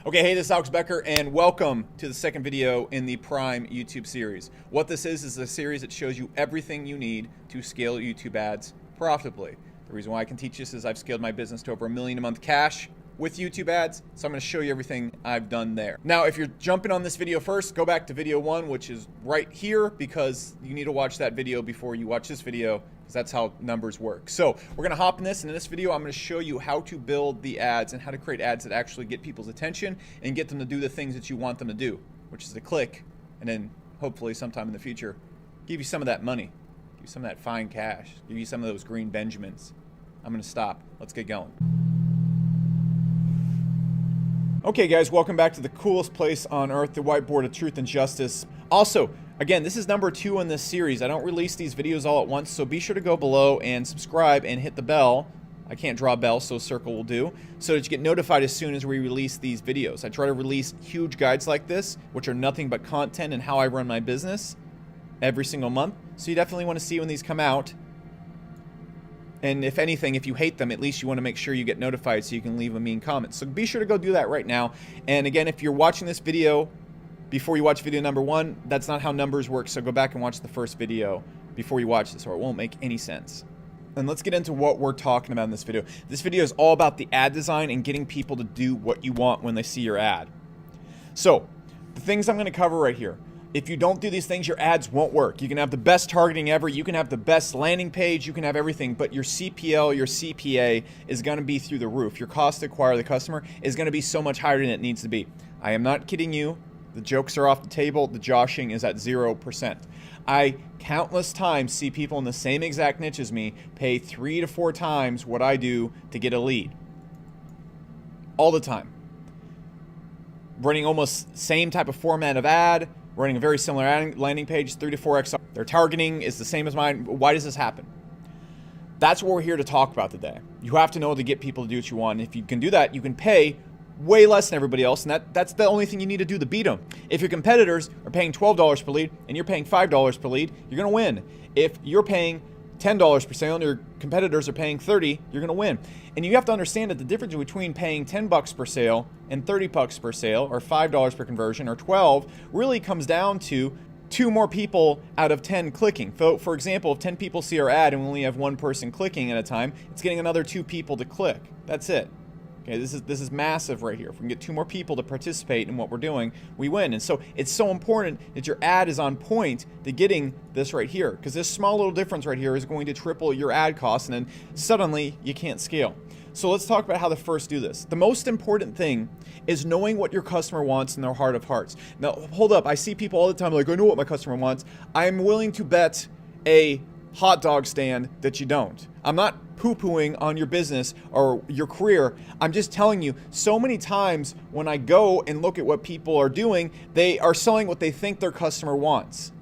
Okay, hey, this is Alex Becker, and welcome to the second video in the Prime YouTube series. What this is a series that shows you everything you need to scale YouTube ads profitably. The reason why I can teach this is I've scaled my business to over $1 million a month cash with YouTube ads, so I'm going to show you everything I've done there. Now, if you're jumping on this video first, go back to video 1, which is right here, because you need to watch that video before you watch this video, because that's how numbers work. So we're going to hop in this, and in this video I'm going to show you how to build the ads and how to create ads that actually get people's attention and get them to do the things that you want them to do, which is to click, and then hopefully sometime in the future give you some of that money, give you some of that fine cash, give you some of those green Benjamins. I'm going to stop. Let's get going. Okay guys, welcome back to the coolest place on earth, the whiteboard of truth and justice. Also, again, this is number 2 in this series. I don't release these videos all at once, so be sure to go below and subscribe and hit the bell. I can't draw a bell, so a circle will do, so that you get notified as soon as we release these videos. I try to release huge guides like this, which are nothing but content and how I run my business every single month. So you definitely want to see when these come out. And if anything, if you hate them, at least you want to make sure you get notified so you can leave a mean comment. So be sure to go do that right now. And again, if you're watching this video before you watch video number 1, that's not how numbers work. So go back and watch the first video before you watch this, or it won't make any sense. And let's get into what we're talking about in this video. This video is all about the ad design and getting people to do what you want when they see your ad. So the things I'm going to cover right here. If you don't do these things, your ads won't work. You can have the best targeting ever, you can have the best landing page, you can have everything, but your CPL, your CPA is going to be through the roof. Your cost to acquire the customer is going to be so much higher than it needs to be. I am not kidding you. The jokes are off the table. The joshing is at 0%. I countless times see people in the same exact niche as me pay 3 to 4 times what I do to get a lead. All the time. Running almost same type of format of ad, running a very similar landing page, 3 to 4x. Their targeting is the same as mine. Why does this happen? That's what we're here to talk about today. You have to know to get people to do what you want. And if you can do that, you can pay way less than everybody else, and that's the only thing you need to do to beat them. If your competitors are paying $12 per lead and you're paying $5 per lead, you're going to win. If you're paying $10 per sale and your competitors are paying $30, you're going to win. And you have to understand that the difference between paying $10 per sale and $30 per sale, or $5 per conversion, or 12, really comes down to 2 more people out of 10 clicking. So, for example, if 10 people see our ad and we only have 1 person clicking at a time, it's getting another 2 people to click. That's it. Okay, this is massive right here. If we can get 2 more people to participate in what we're doing, we win. And so it's so important that your ad is on point to getting this right here, because this small little difference right here is going to triple your ad costs, and then suddenly you can't scale. So let's talk about how to first do this. The most important thing is knowing what your customer wants in their heart of hearts. Now, hold up. I see people all the time like, I know what my customer wants. I'm willing to bet a hot dog stand that you don't. I'm not poo-pooing on your business or your career. I'm just telling you, so many times when I go and look at what people are doing, they are selling what they think their customer wants.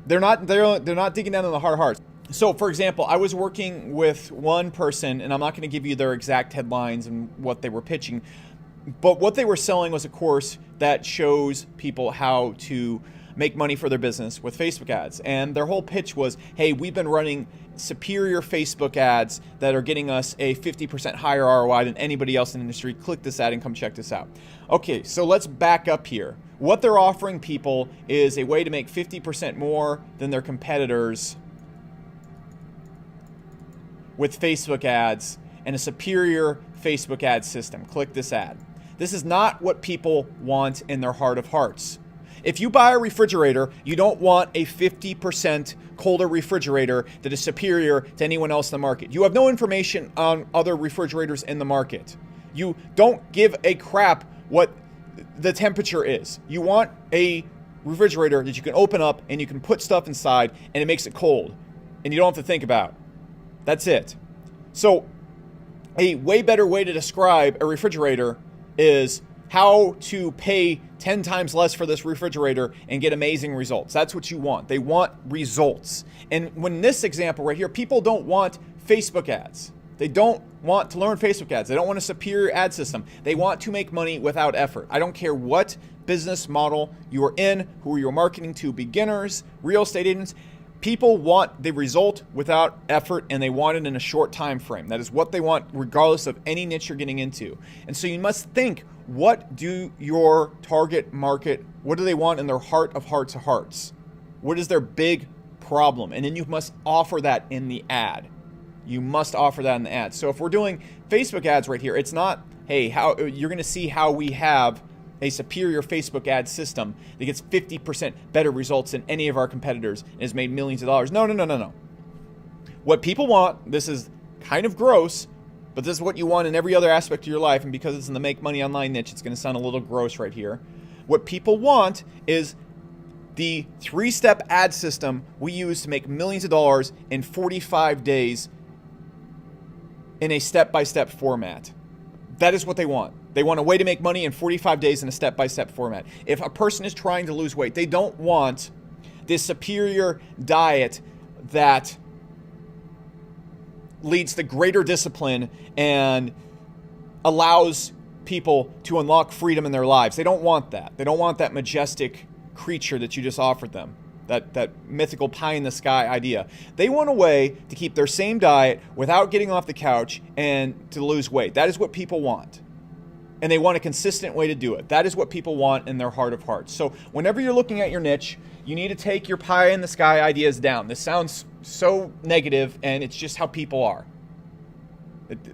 They're not digging down in the heart of hearts. So for example, I was working with one person, and I'm not going to give you their exact headlines and what they were pitching, but what they were selling was a course that shows people how to make money for their business with Facebook ads. And their whole pitch was, hey, we've been running superior Facebook ads that are getting us a 50% higher ROI than anybody else in the industry. Click this ad and come check this out. Okay, so let's back up here. What they're offering people is a way to make 50% more than their competitors with Facebook ads and a superior Facebook ad system. Click this ad. This is not what people want in their heart of hearts. If you buy a refrigerator, you don't want a 50% colder refrigerator that is superior to anyone else in the market. You have no information on other refrigerators in the market. You don't give a crap what the temperature is. You want a refrigerator that you can open up and you can put stuff inside and it makes it cold and you don't have to think about. That's it. So a way better way to describe a refrigerator is how to pay 10 times less for this refrigerator and get amazing results. That's what you want. They want results. And when this example right here, people don't want Facebook ads. They don't want to learn Facebook ads. They don't want a superior ad system. They want to make money without effort. I don't care what business model you are in, who you're marketing to, beginners, real estate agents. People want the result without effort, and they want it in a short time frame. That is what they want, regardless of any niche you're getting into. And so you must think, what do your target market, what do they want in their heart of hearts of hearts? What is their big problem? And then you must offer that in the ad. You must offer that in the ad. So if we're doing Facebook ads right here, it's not, hey, how you're going to see how we have a superior Facebook ad system that gets 50% better results than any of our competitors and has made millions of dollars. No, no, no, no, no. What people want, this is kind of gross, but this is what you want in every other aspect of your life. And because it's in the make money online niche, it's going to sound a little gross right here. What people want is the 3-step ad system we use to make millions of dollars in 45 days in a step-by-step format. That is what they want. They want a way to make money in 45 days in a step-by-step format. If a person is trying to lose weight, they don't want this superior diet that leads to greater discipline and allows people to unlock freedom in their lives. They don't want that. They don't want that majestic creature that you just offered them. That mythical pie in the sky idea. They want a way to keep their same diet without getting off the couch and to lose weight. That is what people want. And they want a consistent way to do it. That is what people want in their heart of hearts. So whenever you're looking at your niche, you need to take your pie in the sky ideas down. This sounds so negative, and it's just how people are.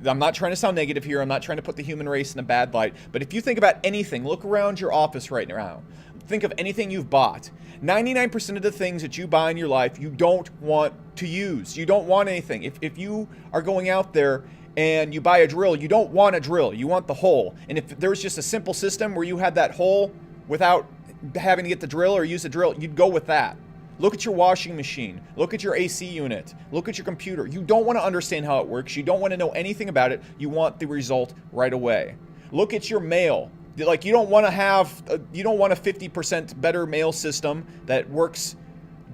I'm not trying to sound negative here. I'm not trying to put the human race in a bad light. But if you think about anything, look around your office right now. Think of anything you've bought. 99% of the things that you buy in your life, you don't want to use. You don't want anything. If you are going out there and you buy a drill, you don't want a drill. You want the hole. And if there was just a simple system where you had that hole without having to get the drill or use the drill, you'd go with that. Look at your washing machine. Look at your AC unit. Look at your computer. You don't want to understand how it works. You don't want to know anything about it. You want the result right away. Look at your mail. Like, you don't want to have, you don't want a 50% better mail system that works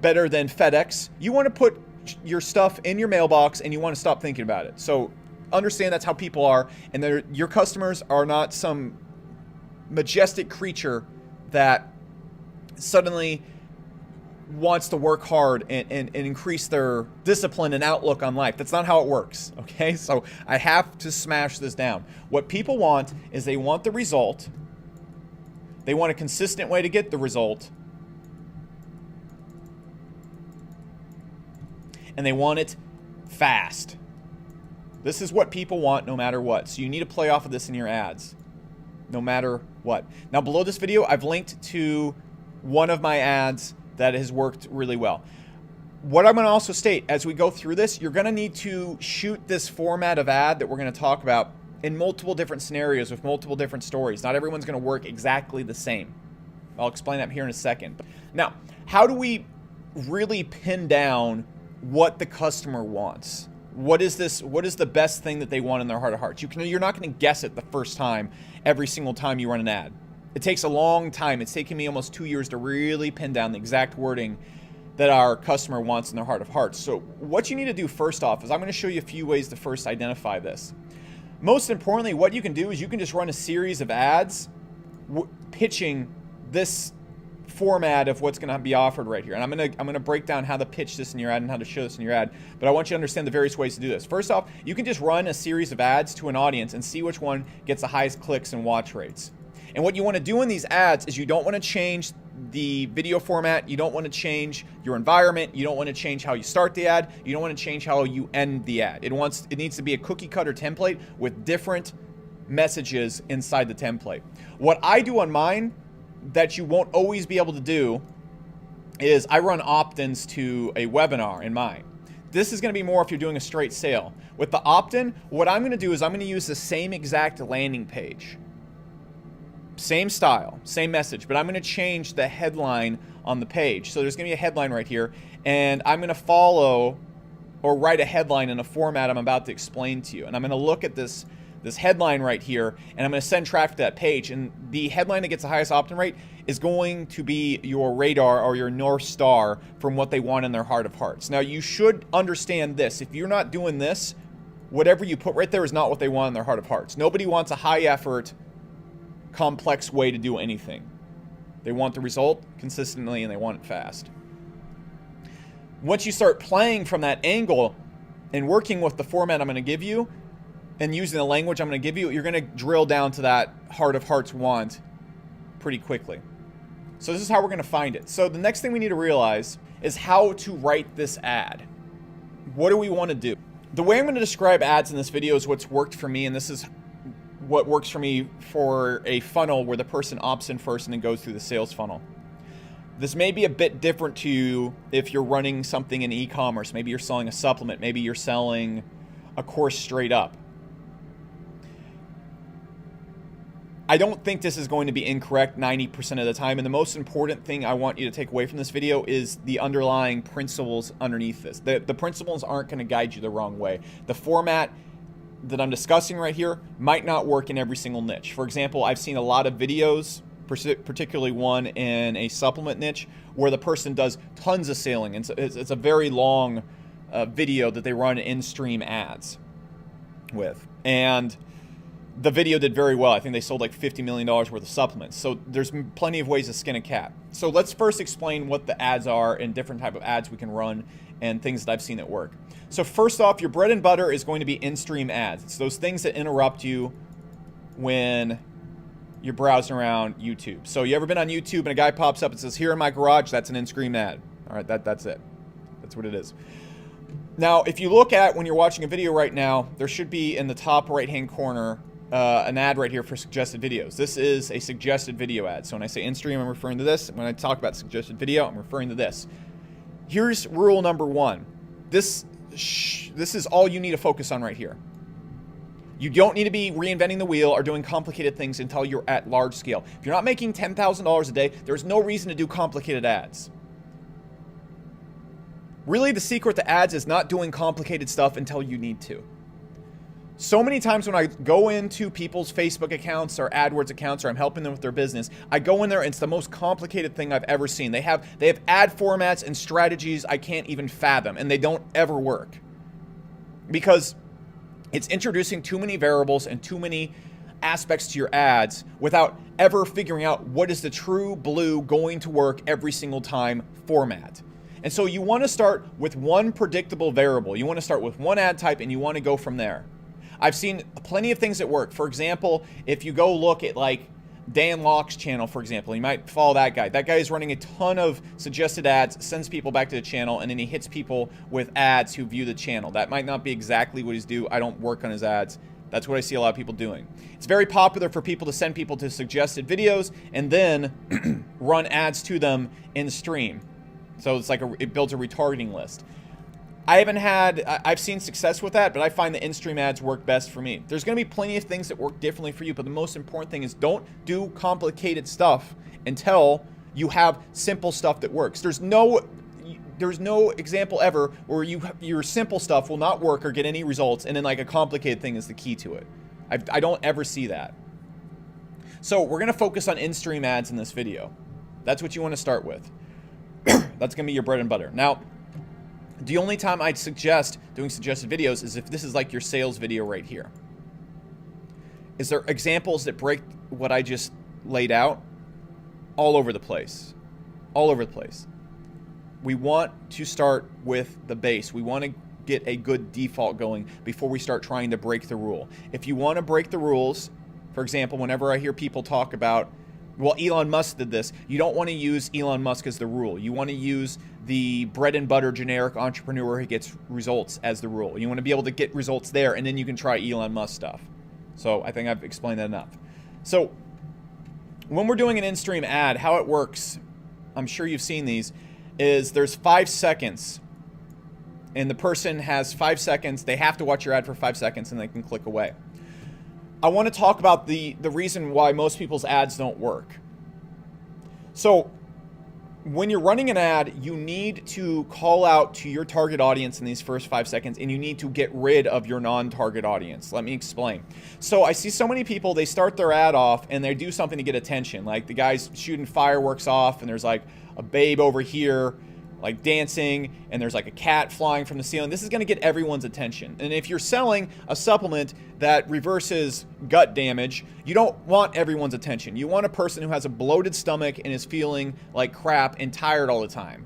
better than FedEx. You want to put your stuff in your mailbox and you want to stop thinking about it. So understand that's how people are, and your customers are not some majestic creature that suddenly wants to work hard and increase their discipline and outlook on life. That's not how it works, okay? So I have to smash this down. What people want is they want the result. They want a consistent way to get the result. And they want it fast. This is what people want no matter what. So you need to play off of this in your ads, no matter what. Now below this video, I've linked to one of my ads that has worked really well. What I'm going to also state as we go through this, you're going to need to shoot this format of ad that we're going to talk about in multiple different scenarios with multiple different stories. Not everyone's going to work exactly the same. I'll explain that here in a second. Now, how do we really pin down what the customer wants? What is the best thing that they want in their heart of hearts? You're not going to guess it the first time, every single time you run an ad. It takes a long time. It's taken me almost 2 years to really pin down the exact wording that our customer wants in their heart of hearts. So what you need to do first off is I'm going to show you a few ways to first identify this. Most importantly, what you can do is you can just run a series of ads pitching this format of what's going to be offered right here. And I'm going to break down how to pitch this in your ad and how to show this in your ad. But I want you to understand the various ways to do this. First off, you can just run a series of ads to an audience and see which one gets the highest clicks and watch rates. And what you want to do in these ads is you don't want to change the video format. You don't want to change your environment. You don't want to change how you start the ad. You don't want to change how you end the ad. It needs to be a cookie cutter template with different messages inside the template. What I do on mine that you won't always be able to do is I run opt-ins to a webinar in mine. This is going to be more if you're doing a straight sale. With the opt-in, what I'm going to do is I'm going to use the same exact landing page. Same style, same message, but I'm going to change the headline on the page. So there's going to be a headline right here, and I'm going to follow or write a headline in a format I'm about to explain to you. And I'm going to look at this headline right here, and I'm going to send traffic to that page. And the headline that gets the highest opt-in rate is going to be your radar or your North Star from what they want in their heart of hearts. Now, you should understand this. If you're not doing this, whatever you put right there is not what they want in their heart of hearts. Nobody wants a high-effort, complex way to do anything. They want the result consistently, and they want it fast. Once you start playing from that angle and working with the format I'm going to give you and using the language I'm going to give you, you're going to drill down to that heart of hearts want pretty quickly. So this is how we're going to find it. So the next thing we need to realize is how to write this ad. What do we want to do? The way I'm going to describe ads in this video is what's worked for me, and this is what works for me for a funnel where the person opts in first and then goes through the sales funnel. This may be a bit different to you if you're running something in e-commerce. Maybe you're selling a supplement. Maybe you're selling a course straight up. I don't think this is going to be incorrect 90% of the time, and the most important thing I want you to take away from this video is the underlying principles underneath this. The principles aren't going to guide you the wrong way. The format that I'm discussing right here might not work in every single niche. For example, I've seen a lot of videos, particularly one in a supplement niche, where the person does tons of selling, and it's a very long video that they run in-stream ads with. And the video did very well. I think they sold like $50 million worth of supplements. So there's plenty of ways to skin a cat. So let's first explain what the ads are and different type of ads we can run and things that I've seen that work. So first off, your bread and butter is going to be in-stream ads. It's those things that interrupt you when you're browsing around YouTube. So you ever been on YouTube and a guy pops up and says, "Here in my garage," that's an in-stream ad. All right, that's it. That's what it is. Now, if you look at when you're watching a video right now, there should be in the top right-hand corner an ad right here for suggested videos. This is a suggested video ad. So when I say in-stream, I'm referring to this. When I talk about suggested video, I'm referring to this. Here's rule number one. This is all you need to focus on right here. You don't need to be reinventing the wheel or doing complicated things until you're at large scale. If you're not making $10,000 a day, there's no reason to do complicated ads. Really, the secret to ads is not doing complicated stuff until you need to. So many times when I go into people's Facebook accounts or AdWords accounts or I'm helping them with their business, I go in there and it's the most complicated thing I've ever seen. They have ad formats and strategies I can't even fathom, and they don't ever work. Because it's introducing too many variables and too many aspects to your ads without ever figuring out what is the true blue going to work every single time format. And so you want to start with one predictable variable. You want to start with one ad type and you want to go from there. I've seen plenty of things that work. For example, if you go look at like Dan Locke's channel, for example, you might follow that guy. That guy is running a ton of suggested ads, sends people back to the channel, and then he hits people with ads who view the channel. That might not be exactly what he's doing. I don't work on his ads. That's what I see a lot of people doing. It's very popular for people to send people to suggested videos and then run ads to them in stream. So it's like it builds a retargeting list. I've seen success with that, but I find the in-stream ads work best for me. There's going to be plenty of things that work differently for you, but the most important thing is don't do complicated stuff until you have simple stuff that works. There's no example ever where your simple stuff will not work or get any results, and then like a complicated thing is the key to it. I don't ever see that. So we're going to focus on in-stream ads in this video. That's what you want to start with. That's going to be your bread and butter. Now, the only time I'd suggest doing suggested videos is if this is like your sales video right here. Is there examples that break what I just laid out? All over the place. All over the place. We want to start with the base. We want to get a good default going before we start trying to break the rule. If you want to break the rules, for example, whenever I hear people talk about, well, Elon Musk did this, you don't want to use Elon Musk as the rule. You want to use the bread and butter generic entrepreneur who gets results as the rule. You want to be able to get results there, and then you can try Elon Musk stuff. So I think I've explained that enough. So when we're doing an in-stream ad, how it works, I'm sure you've seen these, is there's 5 seconds. And the person has 5 seconds. They have to watch your ad for 5 seconds, and they can click away. I want to talk about the reason why most people's ads don't work. So when you're running an ad, you need to call out to your target audience in these first 5 seconds, and you need to get rid of your non-target audience. Let me explain. So I see so many people, they start their ad off and they do something to get attention. Like the guy's shooting fireworks off and there's like a babe over here like dancing, and there's like a cat flying from the ceiling. This is going to get everyone's attention. And if you're selling a supplement that reverses gut damage, you don't want everyone's attention. You want a person who has a bloated stomach and is feeling like crap and tired all the time.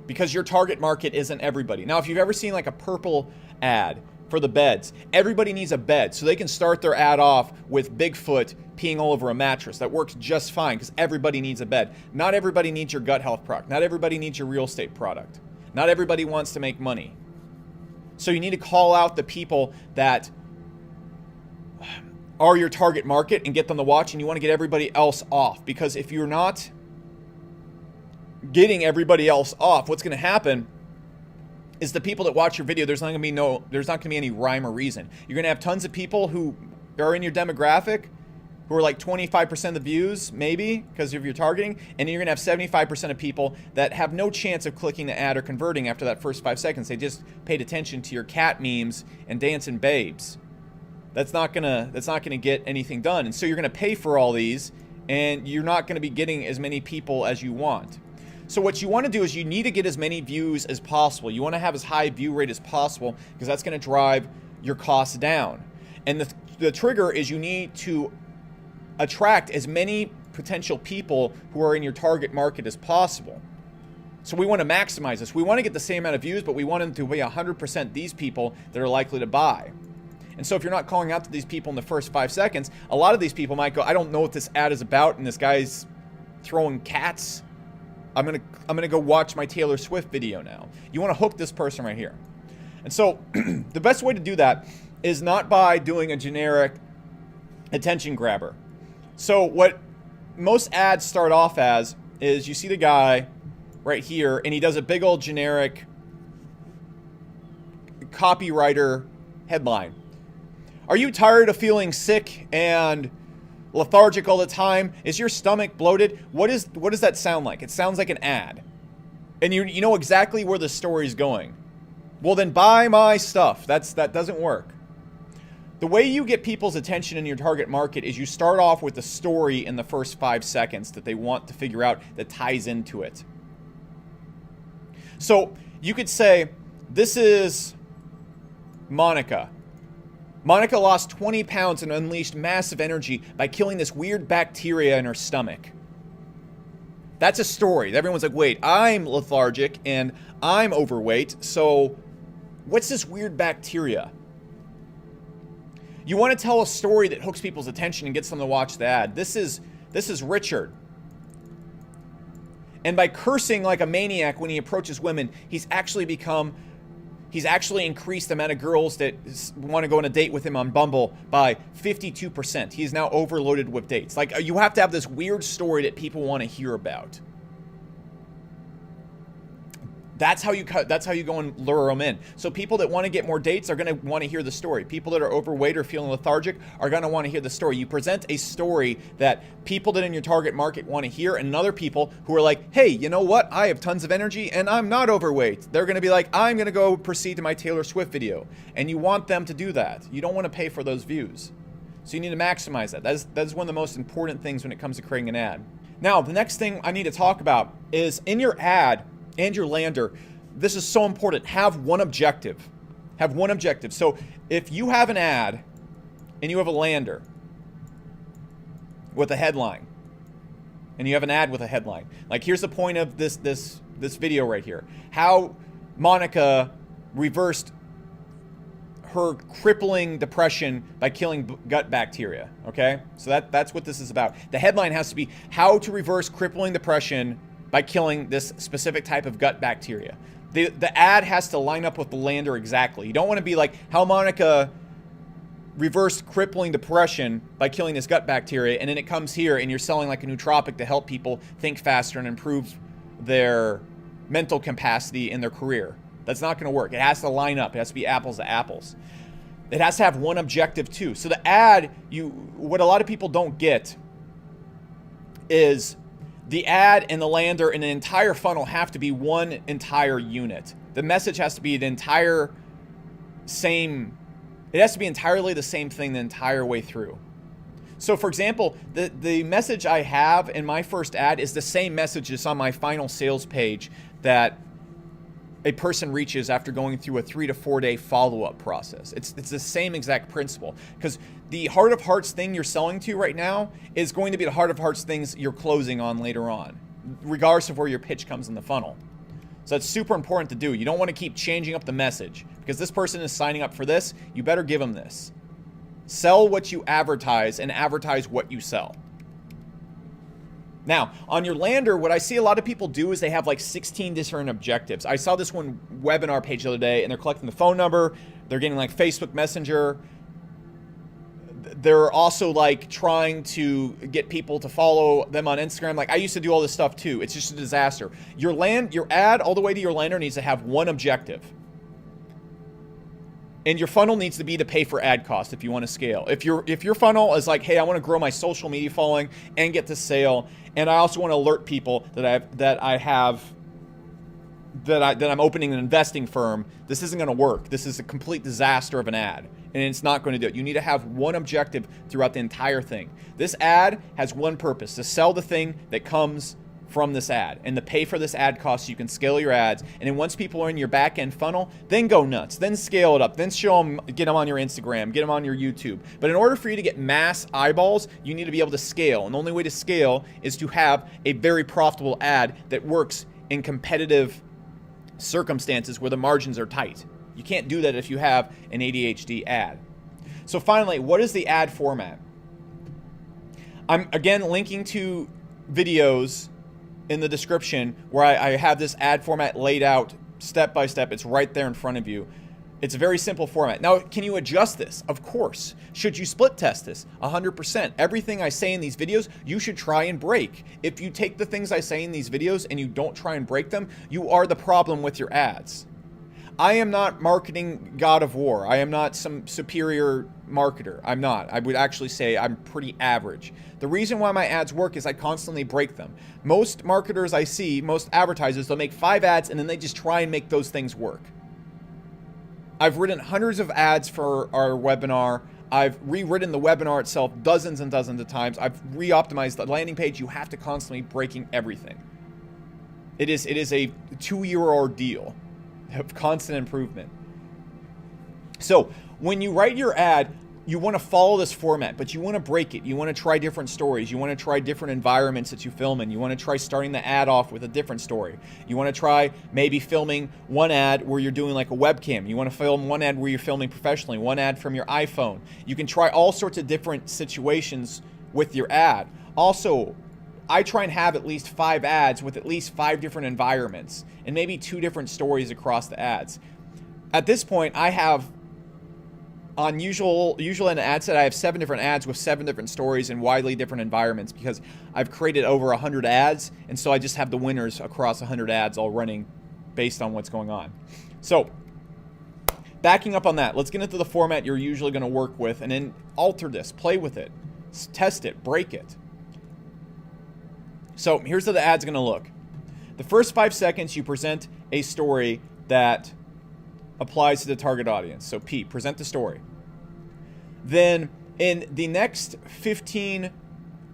because your target market isn't everybody. Now, if you've ever seen like a purple ad for the beds, everybody needs a bed, so they can start their ad off with Bigfoot peeing all over a mattress. That works just fine because everybody needs a bed. Not everybody needs your gut health product. Not everybody needs your real estate product. Not everybody wants to make money. So you need to call out the people that are your target market and get them to watch, and you want to get everybody else off, because if you're not getting everybody else off, what's going to happen is the people that watch your video, there's not going to be any rhyme or reason. You're going to have tons of people who are in your demographic who are like 25% of the views, maybe, because of your targeting, and then you're going to have 75% of people that have no chance of clicking the ad or converting after that first 5 seconds. They just paid attention to your cat memes and dancing babes. That's not gonna get anything done. And so you're gonna pay for all these, and you're not gonna be getting as many people as you want. So what you want to do is you need to get as many views as possible. You want to have as high view rate as possible, because that's going to drive your costs down. And the trigger is you need to attract as many potential people who are in your target market as possible. So we want to maximize this. We want to get the same amount of views, but we want them to be 100% these people that are likely to buy. And so if you're not calling out to these people in the first 5 seconds, a lot of these people might go, I don't know what this ad is about, and this guy's throwing cats. I'm gonna go watch my Taylor Swift video now. You want to hook this person right here. And so the best way to do that is not by doing a generic attention grabber. So what most ads start off as is you see the guy right here, and he does a big old generic copywriter headline. Are you tired of feeling sick and lethargic all the time? Is your stomach bloated? What does that sound like? It sounds like an ad. And you know exactly where the story's going. Well, then buy my stuff. That doesn't work. The way you get people's attention in your target market is you start off with a story in the first 5 seconds that they want to figure out that ties into it. So you could say, this is Monica. Monica lost 20 pounds and unleashed massive energy by killing this weird bacteria in her stomach. That's a story. Everyone's like, wait, I'm lethargic and I'm overweight, so what's this weird bacteria? You want to tell a story that hooks people's attention and gets them to watch the ad. This is Richard. And by cursing like a maniac when he approaches women, he's actually increased the amount of girls that want to go on a date with him on Bumble by 52%. He's now overloaded with dates. Like, you have to have this weird story that people want to hear about. That's how you go and lure them in. So people that want to get more dates are going to want to hear the story. People that are overweight or feeling lethargic are going to want to hear the story. You present a story that people that in your target market want to hear, and other people who are like, hey, you know what? I have tons of energy and I'm not overweight. They're going to be like, I'm going to go proceed to my Taylor Swift video. And you want them to do that. You don't want to pay for those views. So you need to maximize that. That is one of the most important things when it comes to creating an ad. Now, the next thing I need to talk about is in your ad and your lander, this is so important. Have one objective. Have one objective. So if you have an ad and you have a lander with a headline, and you have an ad with a headline, like here's the point of this video right here: how Monica reversed her crippling depression by killing gut bacteria. Okay, so that's what this is about. The headline has to be how to reverse crippling depression by killing this specific type of gut bacteria. The ad has to line up with the lander exactly. You don't want to be like, how Monica reversed crippling depression by killing this gut bacteria, and then it comes here and you're selling like a nootropic to help people think faster and improve their mental capacity in their career. That's not going to work. It has to line up. It has to be apples to apples. It has to have one objective too. So the ad, what a lot of people don't get is the ad and the lander and the entire funnel have to be one entire unit. The message has to be the entire same. It has to be entirely the same thing the entire way through. So for example, the message I have in my first ad is the same message that's on my final sales page that a person reaches after going through a 3 to 4 day follow-up process. It's the same exact principle, because the heart of hearts thing you're selling to right now is going to be the heart of hearts things you're closing on later on, regardless of where your pitch comes in the funnel. So that's super important to do. You don't want to keep changing up the message because this person is signing up for this. You better give them this. Sell what you advertise and advertise what you sell. Now, on your lander, what I see a lot of people do is they have like 16 different objectives. I saw this one webinar page the other day, and they're collecting the phone number. They're getting like Facebook Messenger. They're also like trying to get people to follow them on Instagram. Like I used to do all this stuff too. It's just a disaster. Your ad all the way to your lander needs to have one objective. And your funnel needs to be to pay for ad cost if you want to scale. If your funnel is like, hey, I want to grow my social media following and get to sale, and I also want to alert people that I'm opening an investing firm, this isn't going to work. This is a complete disaster of an ad, and it's not going to do it. You need to have one objective throughout the entire thing. This ad has one purpose: to sell the thing that comes from this ad, and to pay for this ad cost so you can scale your ads. And then once people are in your back end funnel, then go nuts, then scale it up, then show them, get them on your Instagram, get them on your YouTube. But in order for you to get mass eyeballs, you need to be able to scale. And the only way to scale is to have a very profitable ad that works in competitive circumstances where the margins are tight. You can't do that if you have an ADHD ad. So finally, what is the ad format? I'm again linking to videos in the description where I have this ad format laid out step by step. It's right there in front of you. It's a very simple format. Now, can you adjust this? Of course. Should you split test this? 100%. Everything I say in these videos, you should try and break. If you take the things I say in these videos and you don't try and break them, you are the problem with your ads. I am not marketing God of War. I am not some superior marketer. I'm not. I would actually say I'm pretty average. The reason why my ads work is I constantly break them. Most marketers I see, most advertisers, they'll make 5 ads and then they just try and make those things work. I've written hundreds of ads for our webinar. I've rewritten the webinar itself dozens and dozens of times. I've re-optimized the landing page. You have to constantly breaking everything. It is a 2-year ordeal of constant improvement. So when you write your ad, you want to follow this format, but you want to break it. You want to try different stories. You want to try different environments that you film in. You want to try starting the ad off with a different story. You want to try maybe filming one ad where you're doing like a webcam. You want to film one ad where you're filming professionally, one ad from your iPhone. You can try all sorts of different situations with your ad. Also, I try and have at least 5 ads with at least 5 different environments and maybe 2 different stories across the ads. At this point, I have on usually in an ad set, I have 7 different ads with 7 different stories and widely different environments because I've created over 100 ads, and so I just have the winners across 100 ads all running based on what's going on. So, backing up on that, let's get into the format you're usually going to work with and then alter this, play with it, test it, break it. So, here's how the ad's going to look. The first 5 seconds, you present a story that applies to the target audience. So P, present the story. Then in the next 15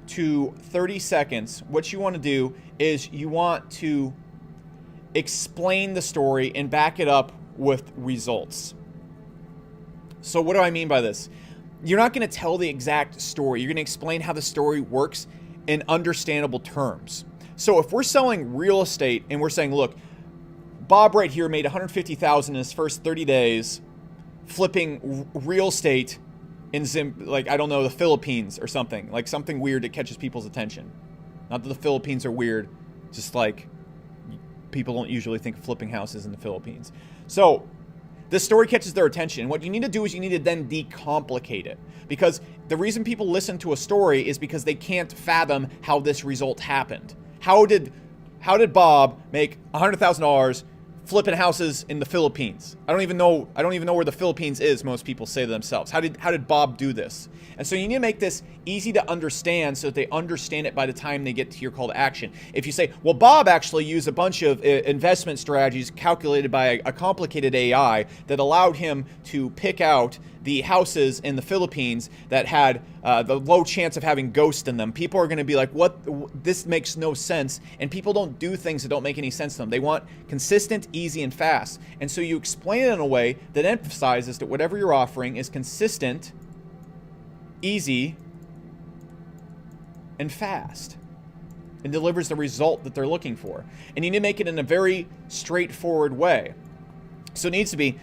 to 30 seconds, what you want to do is you want to explain the story and back it up with results. So what do I mean by this? You're not going to tell the exact story. You're going to explain how the story works in understandable terms. So if we're selling real estate and we're saying, look, Bob right here made $150,000 in his first 30 days flipping real estate in the Philippines or something. Like something weird that catches people's attention. Not that the Philippines are weird, just like people don't usually think of flipping houses in the Philippines. So this story catches their attention. What you need to do is you need to then decomplicate it. Because the reason people listen to a story is because they can't fathom how this result happened. How did Bob make $100,000 flipping houses in the Philippines? I don't even know where the Philippines is, most people say to themselves. How did Bob do this? And so you need to make this easy to understand so that they understand it by the time they get to your call to action. If you say, well, Bob actually used a bunch of investment strategies calculated by a complicated AI that allowed him to pick out the houses in the Philippines that had the low chance of having ghosts in them, people are going to be like, what? This makes no sense. And people don't do things that don't make any sense to them. They want consistent, easy, and fast. And so you explain it in a way that emphasizes that whatever you're offering is consistent, easy, and fast. and delivers the result that they're looking for. And you need to make it in a very straightforward way. So it needs to be,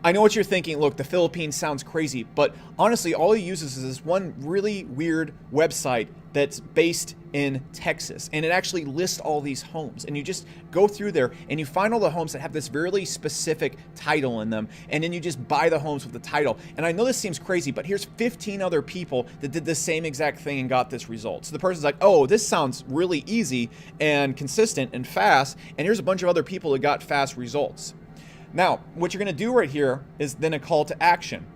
I know what you're thinking, look, the Philippines sounds crazy, but honestly, all he uses is this one really weird website that's based in Texas, and it actually lists all these homes, and you just go through there and you find all the homes that have this really specific title in them, and then you just buy the homes with the title. And I know this seems crazy, but here's 15 other people that did the same exact thing and got this result. So the person's like, oh, this sounds really easy and consistent and fast, and here's a bunch of other people that got fast results. Now, what you're going to do right here is then a call to action.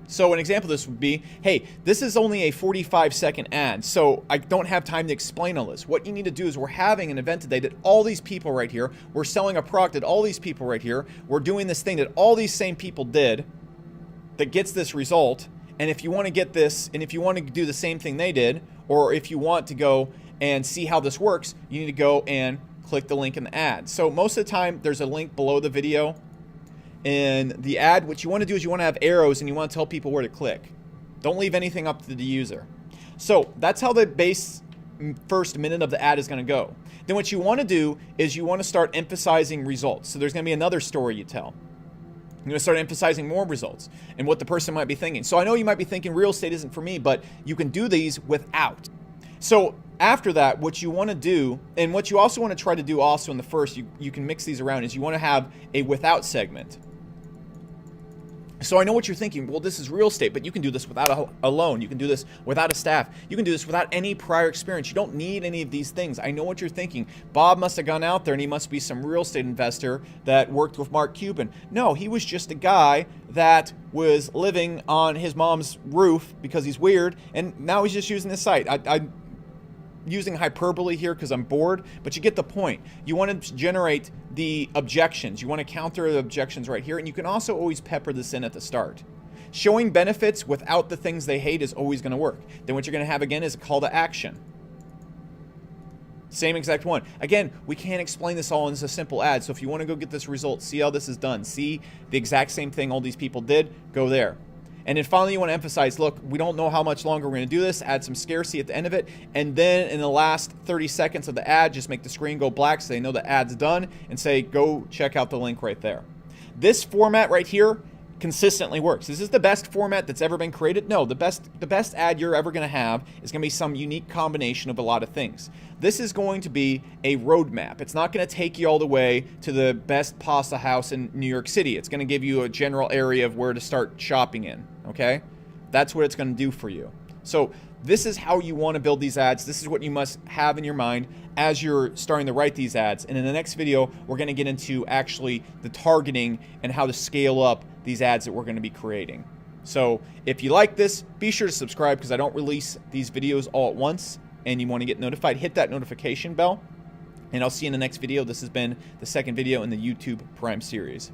So an example of this would be, hey, this is only a 45-second ad, so I don't have time to explain all this. What you need to do is we're having an event today that all these people right here, we're selling a product that all these people right here, we're doing this thing that all these same people did that gets this result. And if you want to get this, and if you want to do the same thing they did, or if you want to go and see how this works, you need to go and click the link in the ad. So most of the time, there's a link below the video. In the ad, what you want to do is you want to have arrows and you want to tell people where to click. Don't leave anything up to the user. So that's how the base first minute of the ad is going to go. Then what you want to do is you want to start emphasizing results. So there's going to be another story you tell. You're going to start emphasizing more results and what the person might be thinking. So I know you might be thinking real estate isn't for me, but you can do these without. So after that, what you want to do, and what you also want to try to do also in the first, you can mix these around, is you want to have a without segment. So I know what you're thinking, well, this is real estate, but you can do this without a loan. You can do this without a staff. You can do this without any prior experience. You don't need any of these things. I know what you're thinking. Bob must have gone out there and he must be some real estate investor that worked with Mark Cuban. No, he was just a guy that was living on his mom's roof because he's weird, and now he's just using this site. I'm using hyperbole here because I'm bored, but you get the point. You want to generate the objections. You want to counter the objections right here, and you can also always pepper this in at the start. Showing benefits without the things they hate is always going to work. Then what you're going to have again is a call to action. Same exact one. Again, we can't explain this all in a simple ad, so if you want to go get this result, see how this is done, see the exact same thing all these people did, go there. And then finally, you want to emphasize, look, we don't know how much longer we're going to do this. Add some scarcity at the end of it. And then in the last 30 seconds of the ad, just make the screen go black so they know the ad's done, and say, go check out the link right there. This format right here consistently works. Is this the best format that's ever been created? No, the best ad you're ever going to have is going to be some unique combination of a lot of things. This is going to be a roadmap. It's not going to take you all the way to the best pasta house in New York City. It's going to give you a general area of where to start shopping in, okay? That's what it's going to do for you. So this is how you want to build these ads. This is what you must have in your mind as you're starting to write these ads. And in the next video, we're going to get into actually the targeting and how to scale up these ads that we're going to be creating. So if you like this, be sure to subscribe because I don't release these videos all at once, and you want to get notified, hit that notification bell, and I'll see you in the next video. This has been the second video in the YouTube Prime series.